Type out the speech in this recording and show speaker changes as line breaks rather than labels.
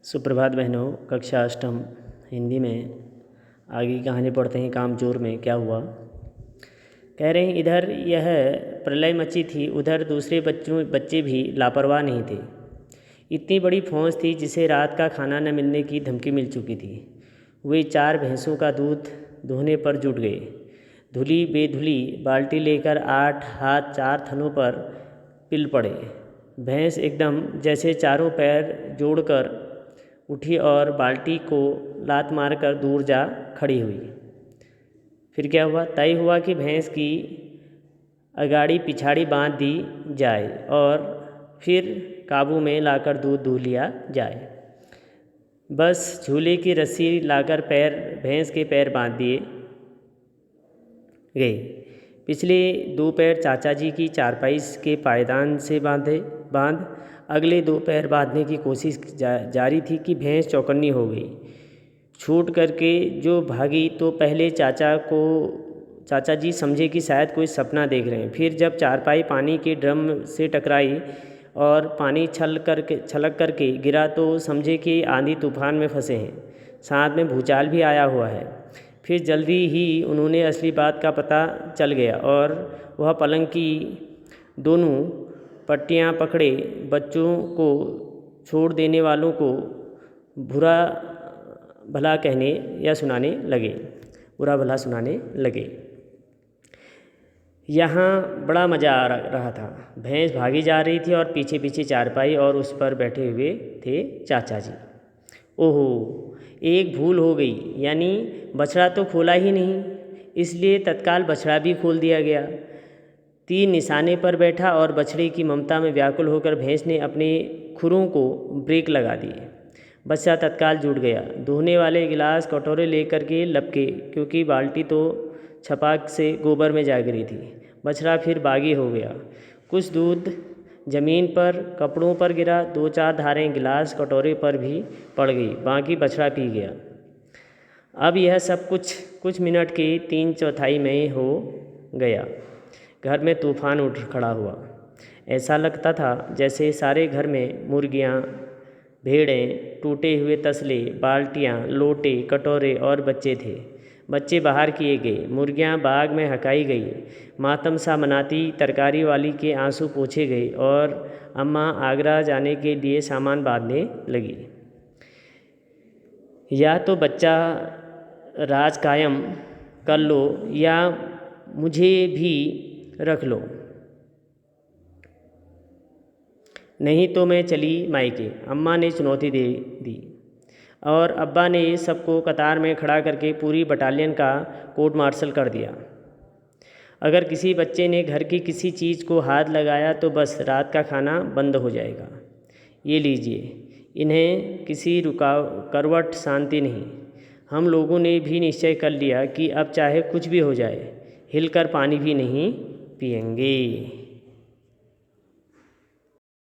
सुप्रभात बहनों। कक्षा अष्टम हिंदी में आगे की कहानी पढ़ते हैं। कामचोर में क्या हुआ। कह रहे हैं इधर यह प्रलय मची थी, उधर दूसरे बच्चे भी लापरवाह नहीं थे। इतनी बड़ी फौज थी जिसे रात का खाना न मिलने की धमकी मिल चुकी थी। वे 4 भैंसों का दूध दोहने पर जुट गए। धुली बेधुली बाल्टी लेकर 8 हाथ 4 थनों पर पिल पड़े। भैंस एकदम जैसे चारों पैर जोड़कर उठी और बाल्टी को लात मारकर दूर जा खड़ी हुई। फिर क्या हुआ। तय हुआ कि भैंस की अगाड़ी पिछाड़ी बांध दी जाए और फिर काबू में लाकर दूध दूह लिया जाए। बस झूले की रस्सी लाकर भैंस के पैर बांध दिए गए। पिछले 2 पैर चाचा जी की चारपाई के पायदान से बांध अगले 2 पैर बांधने की कोशिश जारी थी कि भैंस चौकन्नी हो गई। छूट करके जो भागी तो पहले चाचा जी समझे कि शायद कोई सपना देख रहे हैं। फिर जब चारपाई पानी के ड्रम से टकराई और पानी छलक करके गिरा तो समझे कि आंधी तूफान में फंसे हैं, साथ में भूचाल भी आया हुआ है। फिर जल्दी ही उन्होंने असली बात का पता चल गया और वह पलंग की दोनों पट्टियां पकड़े बच्चों को छोड़ देने वालों को बुरा भला सुनाने लगे। यहाँ बड़ा मज़ा आ रहा था। भैंस भागी जा रही थी और पीछे पीछे चारपाई और उस पर बैठे हुए थे चाचा जी। ओहो, एक भूल हो गई, यानी बछड़ा तो खोला ही नहीं, इसलिए तत्काल बछड़ा भी खोल दिया गया। तीर निशाने पर बैठा और बछड़े की ममता में व्याकुल होकर भैंस ने अपने खुरों को ब्रेक लगा दिए। बच्चा तत्काल जुट गया। धोने वाले गिलास कटोरे लेकर के लपके, क्योंकि बाल्टी तो छपाक से गोबर में जा गिरी थी। बछड़ा फिर बागी हो गया। कुछ दूध जमीन पर कपड़ों पर गिरा, 2-4 धारें गिलास कटोरे पर भी पड़ गई, बाकी बछड़ा पी गया। अब यह सब कुछ मिनट के 3/4 में हो गया। घर में तूफान उठ खड़ा हुआ। ऐसा लगता था जैसे सारे घर में मुर्गियाँ, भेड़ें, टूटे हुए तसले, बाल्टियाँ, लोटे, कटोरे और बच्चे थे। बच्चे बाहर किए गए, मुर्गियाँ बाग में हकाई गई, मातम सा मनाती तरकारी वाली के आंसू पोंछे गए और अम्मा आगरा जाने के लिए सामान बांधने लगी। या तो बच्चा राज कायम कर लो या मुझे भी रख लो, नहीं तो मैं चली मायके, अम्मा ने चुनौती दे दी। और अब्बा ने सबको कतार में खड़ा करके पूरी बटालियन का कोर्ट मार्शल कर दिया। अगर किसी बच्चे ने घर की किसी चीज़ को हाथ लगाया तो बस रात का खाना बंद हो जाएगा। ये लीजिए, इन्हें किसी करवट शांति नहीं। हम लोगों ने भी निश्चय कर लिया कि अब चाहे कुछ भी हो जाए, हिलकर पानी भी नहीं पिएंगे।